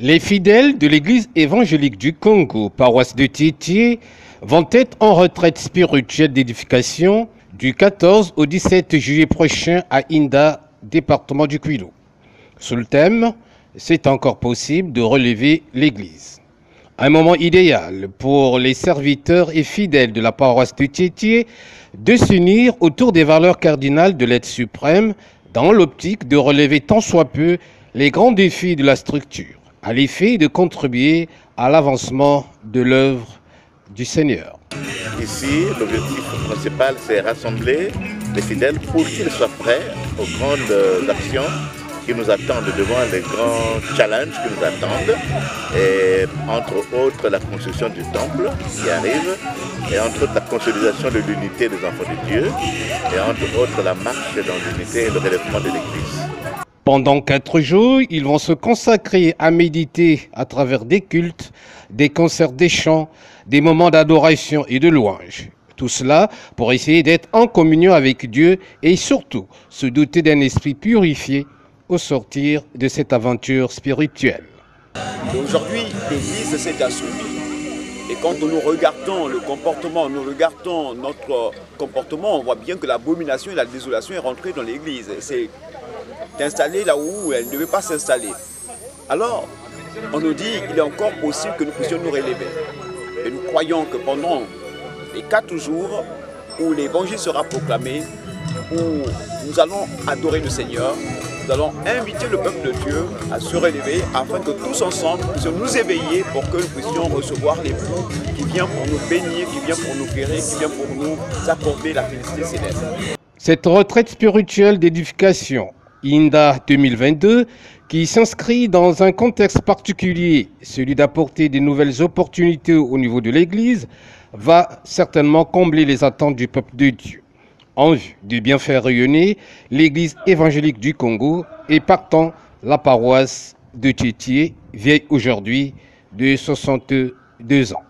Les fidèles de l'Église évangélique du Congo, paroisse de Tiétié, vont être en retraite spirituelle d'édification du 14 au 17 juillet prochain à Inda, département du Kwilu. Sous le thème « C'est encore possible de relever l'Église ». Un moment idéal pour les serviteurs et fidèles de la paroisse de Tiétié de s'unir autour des valeurs cardinales de l'aide suprême dans l'optique de relever tant soit peu les grands défis de la structure, à l'effet de contribuer à l'avancement de l'œuvre du Seigneur. Ici, l'objectif principal, c'est rassembler les fidèles pour qu'ils soient prêts aux grandes actions qui nous attendent, devant les grands challenges qui nous attendent, et entre autres la construction du temple qui arrive, et entre autres la consolidation de l'unité des enfants de Dieu, et entre autres la marche dans l'unité et le relèvement de l'Église. Pendant 4 jours, ils vont se consacrer à méditer à travers des cultes, des concerts, des chants, des moments d'adoration et de louange. Tout cela pour essayer d'être en communion avec Dieu et surtout se doter d'un esprit purifié au sortir de cette aventure spirituelle. Aujourd'hui, l'Église s'est assouplie. Et quand nous regardons le comportement, nous regardons notre comportement, on voit bien que l'abomination et la désolation est rentrée dans l'Église. C'est installée là où elle ne devait pas s'installer. Alors, on nous dit qu'il est encore possible que nous puissions nous relever. Et nous croyons que pendant les 4 jours où l'évangile sera proclamé, où nous allons adorer le Seigneur, nous allons inviter le peuple de Dieu à se relever afin que tous ensemble nous puissions nous éveiller pour que nous puissions recevoir l'époux qui vient pour nous bénir, qui vient pour nous guérir, qui vient pour nous accorder la félicité céleste. Cette retraite spirituelle d'édification Inda 2022, qui s'inscrit dans un contexte particulier, celui d'apporter de nouvelles opportunités au niveau de l'Église, va certainement combler les attentes du peuple de Dieu. En vue de bien faire rayonner l'Église évangélique du Congo et partant la paroisse de Tiétié, vieille aujourd'hui de 62 ans.